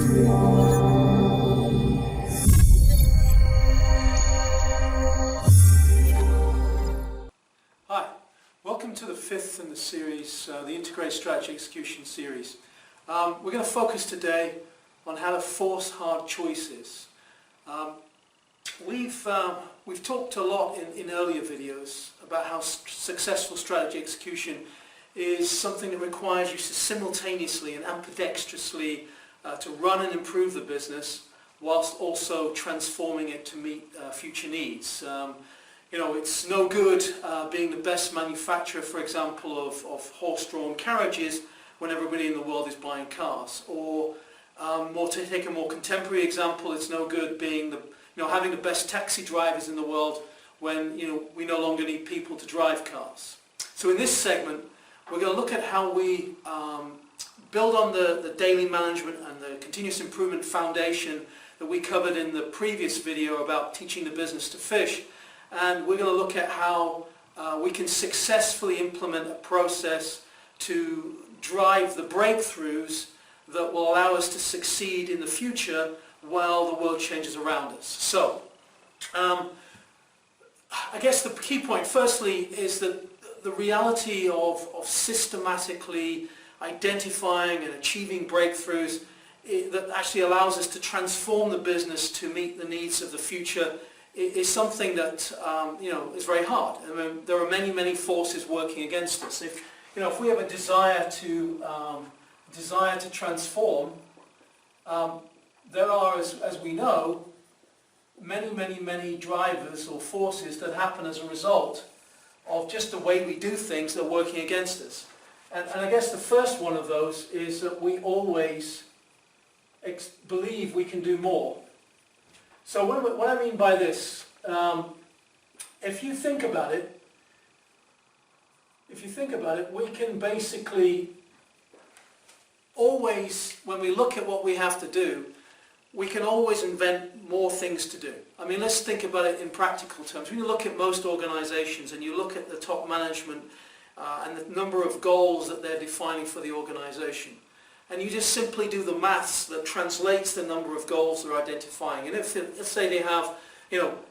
Hi, welcome to the fifth in the series, the Integrated Strategy Execution series. We're going to focus today on how to force hard choices. We've talked a lot in earlier videos about how successful strategy execution is something that requires you to simultaneously and ambidextrously to run and improve the business whilst also transforming it to meet future needs. It's no good being the best manufacturer, for example, of horse-drawn carriages when everybody in the world is buying cars. Or to take a more contemporary example, it's no good being having the best taxi drivers in the world when we no longer need people to drive cars. So in this segment, we're going to look at how we build on the daily management and the continuous improvement foundation that we covered in the previous video about teaching the business to fish. And we're going to look at how we can successfully implement a process to drive the breakthroughs that will allow us to succeed in the future while the world changes around us. So, I guess the key point firstly is that the reality of systematically identifying and achieving breakthroughs that actually allows us to transform the business to meet the needs of the future is something that is very hard. I mean, there are many forces working against us. If we have a desire to transform, there are, as we know, many drivers or forces that happen as a result of just the way we do things that are working against us. And I guess the first one of those is that we always believe we can do more. So what I mean by this, if you think about it, we can basically always, when we look at what we have to do, we can always invent more things to do. I mean, let's think about it in practical terms. When you look at most organizations and you look at the top management and the number of goals that they're defining for the organization, and you just simply do the maths that translates the number of goals they're identifying. And let's say they have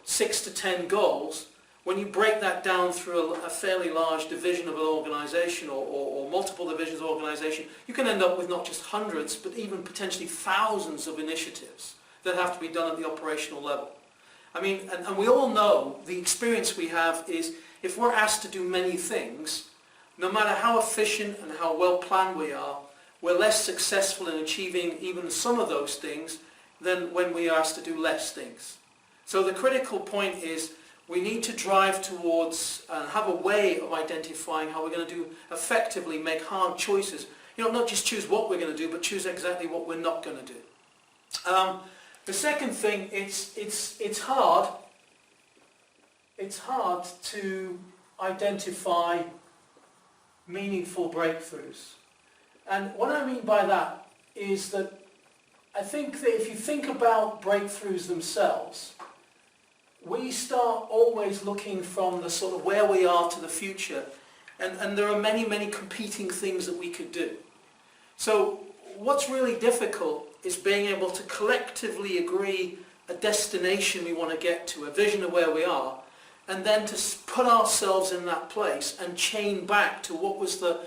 6 to 10 goals, when you break that down through a fairly large division of an organization or multiple divisions of an organization, you can end up with not just hundreds, but even potentially thousands of initiatives that have to be done at the operational level. I mean, and we all know, the experience we have is, if we're asked to do many things, no matter how efficient and how well planned we are, we're less successful in achieving even some of those things than when we are asked to do less things. So the critical point is, we need to drive towards and have a way of identifying how we're going to effectively make hard choices. Not just choose what we're going to do, but choose exactly what we're not going to do. The second thing, it's hard to identify meaningful breakthroughs. And what I mean by that is that I think that if you think about breakthroughs themselves, we start always looking from the sort of where we are to the future, and there are many competing things that we could do. So what's really difficult is being able to collectively agree a destination we want to get to, a vision of where we are, and then to put ourselves in that place and chain back to what was the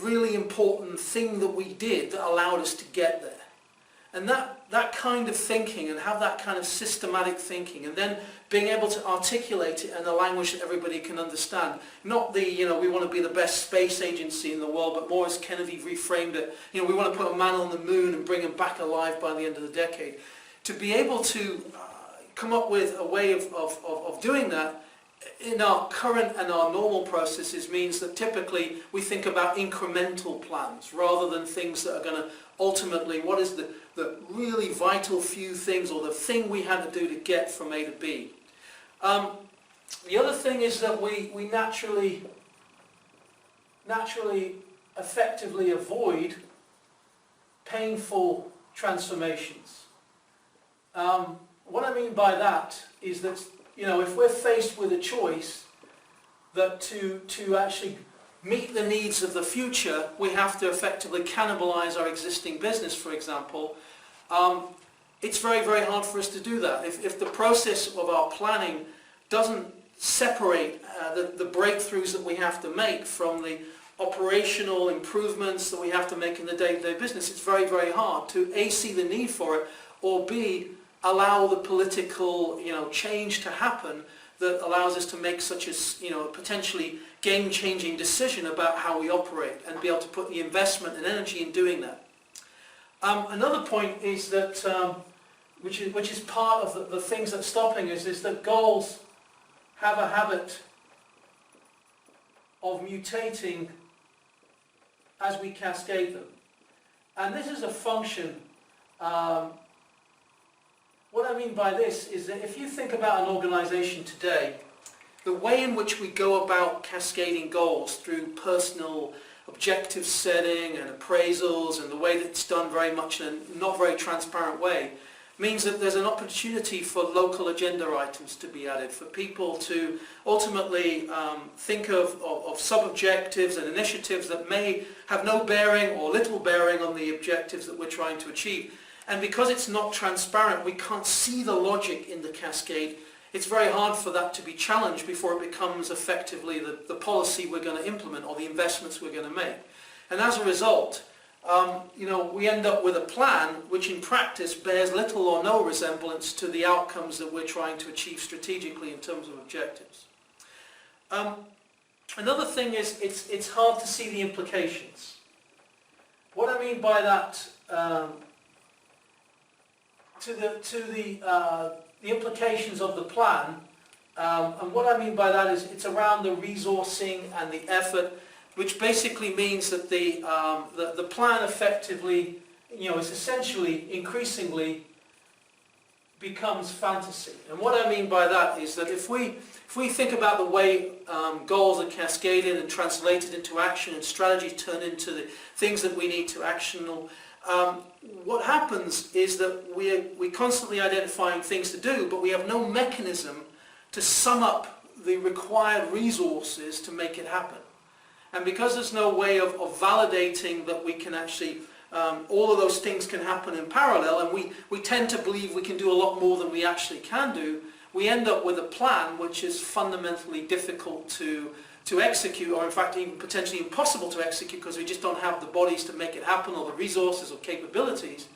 really important thing that we did that allowed us to get there. And that kind of thinking, and have that kind of systematic thinking, and then being able to articulate it in a language that everybody can understand. Not we want to be the best space agency in the world, but more as Kennedy reframed it, we want to put a man on the moon and bring him back alive by the end of the decade. To be able to come up with a way of doing that in our current and our normal processes means that typically we think about incremental plans rather than things that are going to ultimately, what is the really vital few things, or the thing we had to do to get from A to B. The other thing is that we naturally effectively avoid painful transformations. What I mean by that is that if we're faced with a choice that to actually meet the needs of the future, we have to effectively cannibalize our existing business, for example. It's very, very hard for us to do that. If the process of our planning doesn't separate the breakthroughs that we have to make from the operational improvements that we have to make in the day-to-day business, it's very, very hard to A, see the need for it, or B, allow the political change to happen that allows us to make such a potentially game-changing decision about how we operate and be able to put the investment and energy in doing that. Another point is that, which is part of the things that's stopping us, is that goals have a habit of mutating as we cascade them. And this is a function. What I mean by this is that if you think about an organization today, the way in which we go about cascading goals through personal objective setting and appraisals, and the way that it's done very much in a not very transparent way, means that there's an opportunity for local agenda items to be added, for people to ultimately think of sub-objectives and initiatives that may have no bearing or little bearing on the objectives that we're trying to achieve. And because it's not transparent, we can't see the logic in the cascade. It's very hard for that to be challenged before it becomes effectively the policy we're going to implement or the investments we're going to make. And as a result, we end up with a plan which in practice bears little or no resemblance to the outcomes that we're trying to achieve strategically in terms of objectives. Another thing is it's hard to see the implications. What I mean by that, the implications of the plan, and what I mean by that is it's around the resourcing and the effort, which basically means that the plan effectively, is essentially increasingly becomes fantasy. And what I mean by that is that if we think about the way goals are cascaded and translated into action and strategies turn into the things that we need to action, what happens is that we're constantly identifying things to do, but we have no mechanism to sum up the required resources to make it happen. And because there's no way of validating that we can actually, all of those things can happen in parallel, and we tend to believe we can do a lot more than we actually can do, we end up with a plan which is fundamentally difficult to execute, or in fact even potentially impossible to execute, because we just don't have the bodies to make it happen, or the resources or capabilities.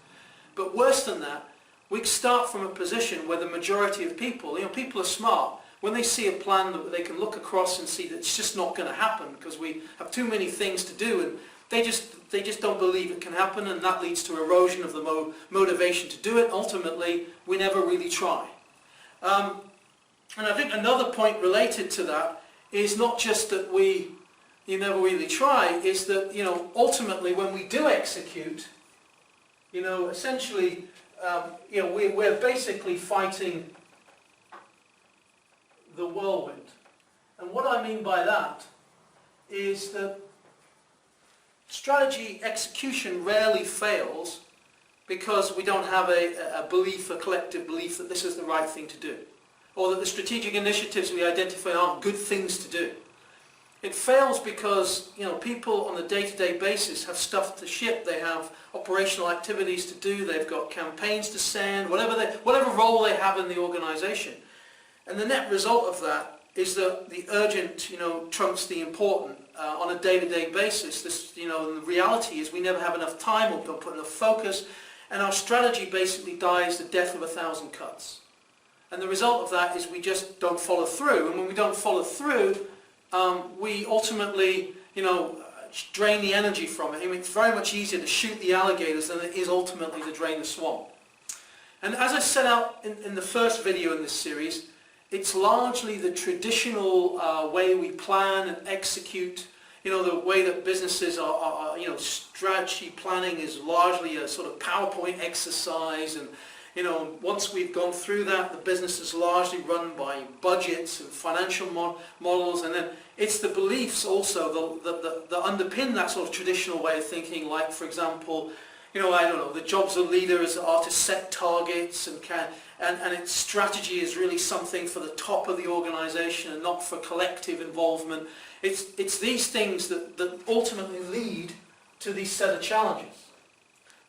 But worse than that, we start from a position where the majority of people, people are smart. When they see a plan that they can look across and see that it's just not going to happen because we have too many things to do, and they just don't believe it can happen, and that leads to erosion of the motivation to do it. Ultimately, we never really try. And I think another point related to that is not just that you never really try, is that, ultimately when we do execute, essentially, we're basically fighting the whirlwind. And what I mean by that is that strategy execution rarely fails because we don't have a belief, a collective belief that this is the right thing to do, or that the strategic initiatives we identify aren't good things to do. It fails because people on a day-to-day basis have stuff to ship, they have operational activities to do, they've got campaigns to send, whatever role they have in the organization. And the net result of that is that the urgent trumps the important on a day-to-day basis. The reality is we never have enough time or don't put enough focus, and our strategy basically dies the death of 1,000 cuts. And the result of that is we just don't follow through, and when we don't follow through, we ultimately, drain the energy from it. It's very much easier to shoot the alligators than it is ultimately to drain the swamp. And as I set out in the first video in this series, it's largely the traditional way we plan and execute. The way that businesses are strategy planning is largely a sort of PowerPoint exercise, and once we've gone through that, the business is largely run by budgets and financial models, and then it's the beliefs also that underpin that sort of traditional way of thinking, like, for example, I don't know, the jobs of leaders are to set targets and its strategy is really something for the top of the organisation and not for collective involvement. It's these things that ultimately lead to these set of challenges.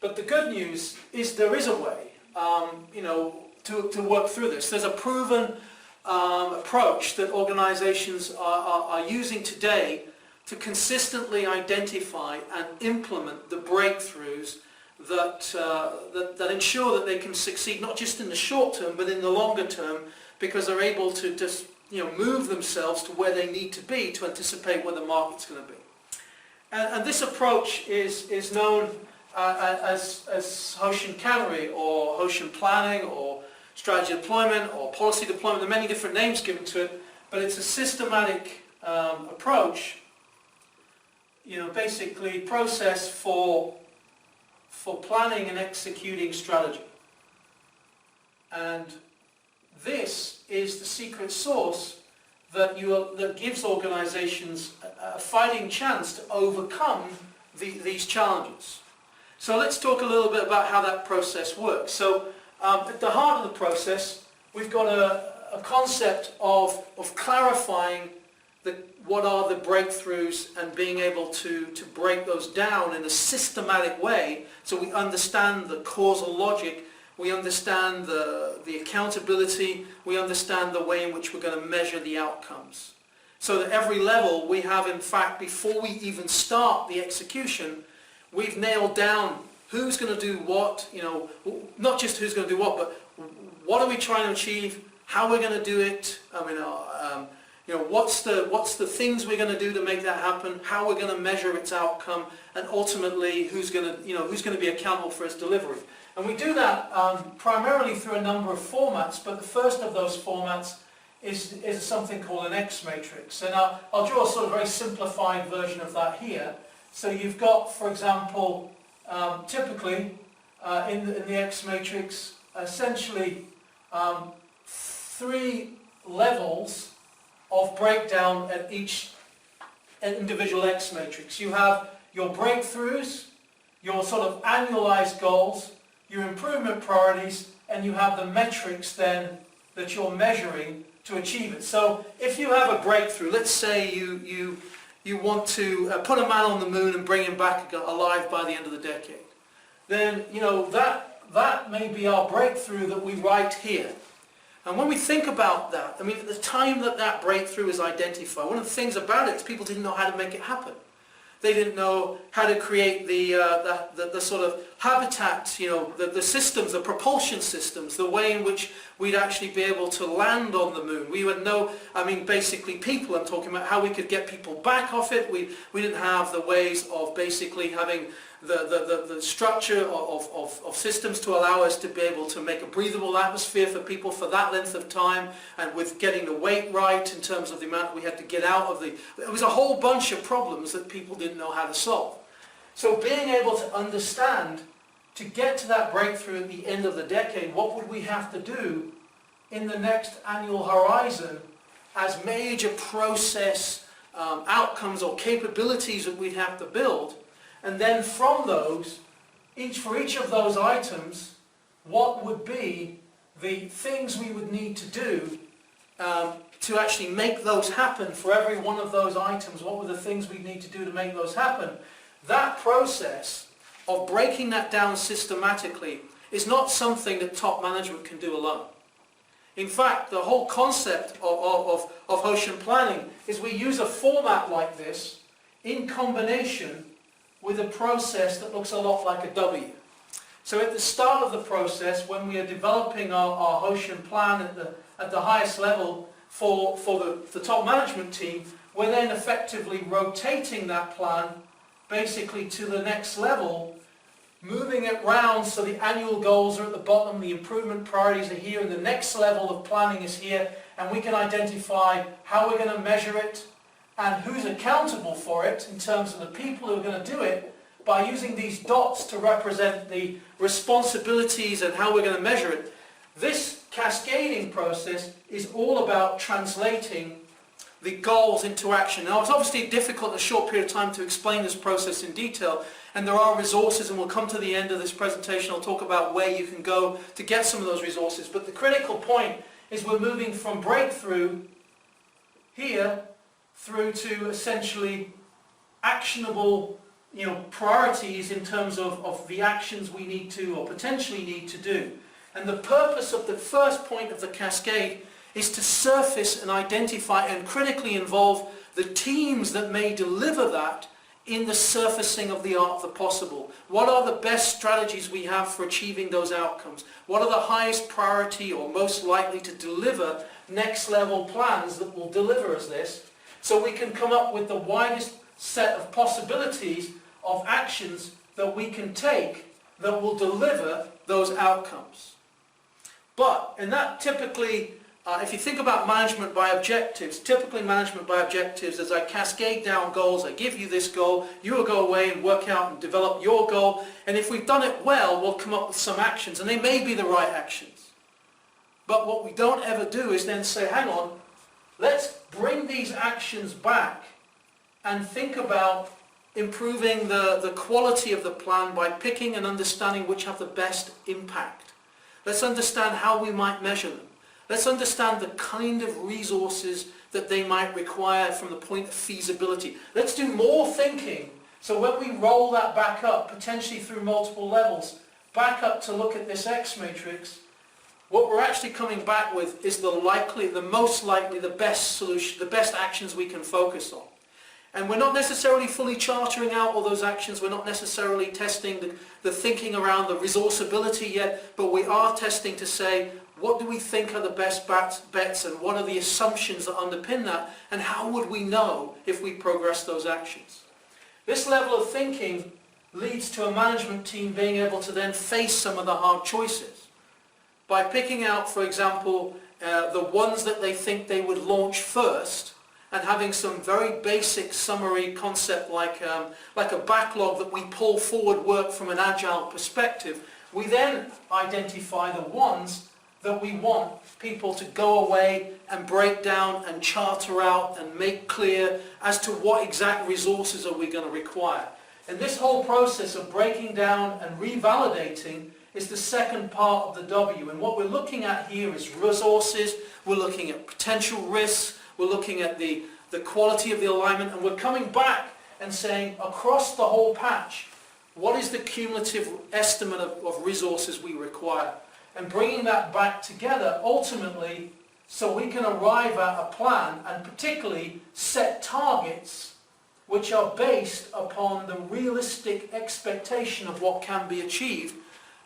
But the good news is there is a way, to work through this. There's a proven approach that organisations are using today to consistently identify and implement the breakthroughs that ensure that they can succeed not just in the short term but in the longer term, because they're able to just move themselves to where they need to be to anticipate where the market's going to be. And this approach is known as Hoshin Cannery or Hoshin planning or strategy deployment or policy deployment. There are many different names given to it, but it's a systematic approach, basically process for planning and executing strategy. And this is the secret sauce that gives organizations a fighting chance to overcome these challenges. So let's talk a little bit about how that process works. So at the heart of the process, we've got a concept of clarifying what are the breakthroughs and being able to break those down in a systematic way, so we understand the causal logic, we understand the accountability, we understand the way in which we're going to measure the outcomes. So that every level we have, in fact, before we even start the execution, we've nailed down who's going to do what, not just who's going to do what, but what are we trying to achieve, how we're going to do it, what's the things we're going to do to make that happen, how we're going to measure its outcome, and ultimately who's going to be accountable for its delivery. And we do that primarily through a number of formats, but the first of those formats is something called an X matrix. And I'll draw a sort of very simplified version of that here. So you've got, for example, typically in the X matrix, essentially 3 levels of breakdown at each individual X matrix. You have your breakthroughs, your sort of annualized goals, your improvement priorities, and you have the metrics then that you're measuring to achieve it. So if you have a breakthrough, let's say you want to put a man on the moon and bring him back alive by the end of the decade, then that may be our breakthrough that we write here. And when we think about that, at the time that breakthrough is identified, one of the things about it is people didn't know how to make it happen. They didn't know how to create the sort of habitat, the systems, the propulsion systems, the way in which we'd actually be able to land on the moon. We would know, basically people, I'm talking about how we could get people back off it. We didn't have the ways of basically having the structure of systems to allow us to be able to make a breathable atmosphere for people for that length of time, and with getting the weight right in terms of the amount we had to get out of it was a whole bunch of problems that people didn't know how to solve. So being able to understand, to get to that breakthrough at the end of the decade, what would we have to do in the next annual horizon as major process outcomes or capabilities that we'd have to build. And then from those, for each of those items, what would be the things we would need to do to actually make those happen for every one of those items? What were the things we need to do to make those happen? That process of breaking that down systematically is not something that top management can do alone. In fact, the whole concept of Hoshin planning is we use a format like this in combination with a process that looks a lot like a W. So at the start of the process, when we are developing our Hoshin plan at the highest level for the top management team, we're then effectively rotating that plan basically to the next level, moving it round so the annual goals are at the bottom, the improvement priorities are here, and the next level of planning is here, and we can identify how we're going to measure it and who's accountable for it in terms of the people who are going to do it, by using these dots to represent the responsibilities and how we're going to measure it. This cascading process is all about translating the goals into action. Now, it's obviously difficult in a short period of time to explain this process in detail, And there are resources, and we'll come to the end of this presentation, I'll talk about where you can go to get some of those resources. But the critical point is we're moving from breakthrough here through to essentially actionable priorities in terms of the actions we need to or potentially need to do. And the purpose of the first point of the cascade is to surface and identify and critically involve the teams that may deliver that in the surfacing of the art of the possible. What are the best strategies we have for achieving those outcomes? What are the highest priority or most likely to deliver next level plans that will deliver us this, so we can come up with the widest set of possibilities of actions that we can take that will deliver those outcomes. But, and that typically, if you think about management by objectives, typically management by objectives, as I cascade down goals, I give you this goal, you will go away and work out and develop your goal, and if we've done it well, we'll come up with some actions, and they may be the right actions. But what we don't ever do is then say, hang on, let's bring these actions back and think about improving the quality of the plan by picking and understanding which have the best impact. Let's understand how we might measure them. Let's understand the kind of resources that they might require from the point of feasibility. Let's do more thinking, so when we roll that back up, potentially through multiple levels, back up to look at this X matrix, what we're actually coming back with is the most likely, the best solution, the best actions we can focus on. And we're not necessarily fully chartering out all those actions, we're not necessarily testing the thinking around the resourceability yet, but we are testing to say, what do we think are the best bets and what are the assumptions that underpin that, and how would we know if we progress those actions? This level of thinking leads to a management team being able to then face some of the hard choices. By picking out, for example, the ones that they think they would launch first, and having some very basic summary concept like a backlog that we pull forward work from an agile perspective, we then identify the ones that we want people to go away and break down and charter out and make clear as to what exact resources are we going to require. And this whole process of breaking down and revalidating is the second part of the W. And what we're looking at here is resources, we're looking at potential risks, we're looking at the quality of the alignment, and we're coming back and saying across the whole patch, what is the cumulative estimate of resources we require? And bringing that back together ultimately so we can arrive at a plan and particularly set targets which are based upon the realistic expectation of what can be achieved,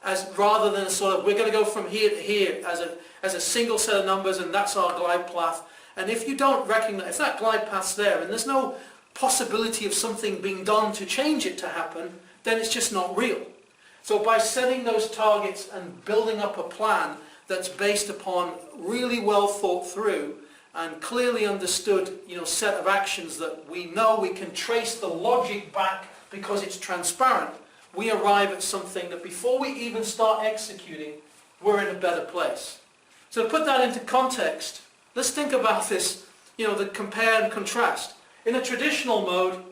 as rather than sort of we're going to go from here to here as a single set of numbers and that's our glide path. And if you don't recognize, if that glide path's there and there's no possibility of something being done to change it to happen, then it's just not real. So by setting those targets and building up a plan that's based upon really well thought through and clearly understood, set of actions that we know we can trace the logic back because it's transparent, we arrive at something that before we even start executing, we're in a better place. So to put that into context, let's think about this, the compare and contrast. In a traditional mode,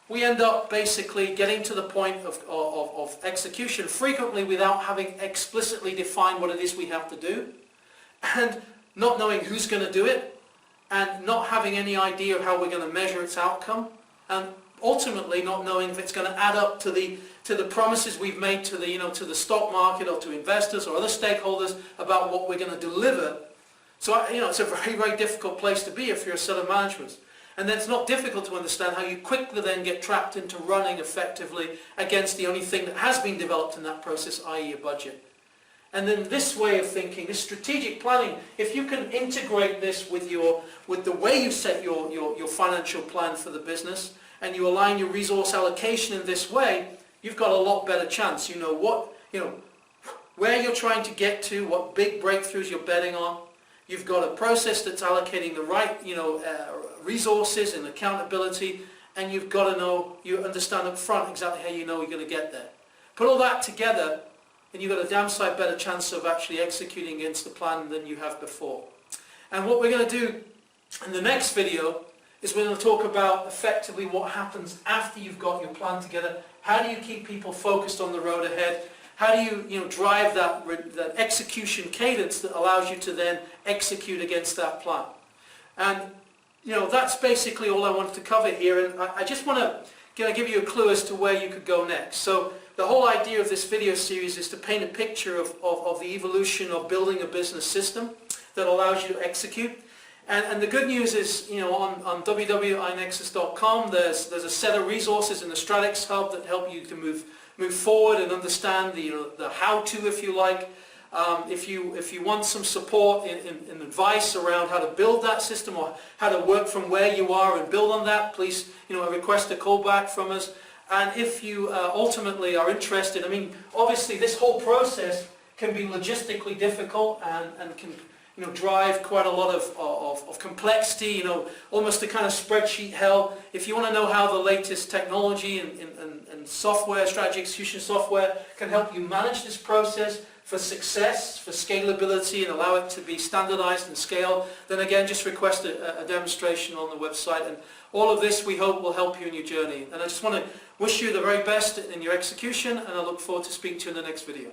we end up basically getting to the point of execution frequently without having explicitly defined what it is we have to do, and not knowing who's going to do it, and not having any idea of how we're going to measure its outcome, and ultimately not knowing if it's going to add up to the promises we've made to the stock market or to investors or other stakeholders about what we're going to deliver. So it's a very, very difficult place to be if you're a set of management. And then it's not difficult to understand how you quickly then get trapped into running effectively against the only thing that has been developed in that process, i.e. a budget. And then this way of thinking, this strategic planning, if you can integrate this with the way you set your financial plan for the business, and you align your resource allocation in this way, you've got a lot better chance. You know where you're trying to get to, what big breakthroughs you're betting on. You've got a process that's allocating the right, resources and accountability, and you've got to know, you understand up front exactly how you know you're going to get there. Put all that together, and you've got a damn sight better chance of actually executing against the plan than you have before. And what we're going to do in the next video is we're going to talk about effectively what happens after you've got your plan together. How do you keep people focused on the road ahead? How do you, drive that execution cadence that allows you to then execute against that plan? And that's basically all I wanted to cover here, and I just want to give you a clue as to where you could go next. So the whole idea of this video series is to paint a picture of the evolution of building a business system that allows you to execute. And the good news is, on www.inexus.com there's a set of resources in the Stratix Hub that help you to move forward and understand the how-to, if you like. If you want some support in advice around how to build that system or how to work from where you are and build on that, please request a call back from us. And if you ultimately are interested, obviously this whole process can be logistically difficult and can drive quite a lot of complexity, almost a kind of spreadsheet hell. If you want to know how the latest technology and software, strategy execution software, can help you manage this process for success, for scalability, and allow it to be standardized and scale, then again, just request a demonstration on the website. And all of this, we hope, will help you in your journey. And I just want to wish you the very best in your execution, and I look forward to speaking to you in the next video.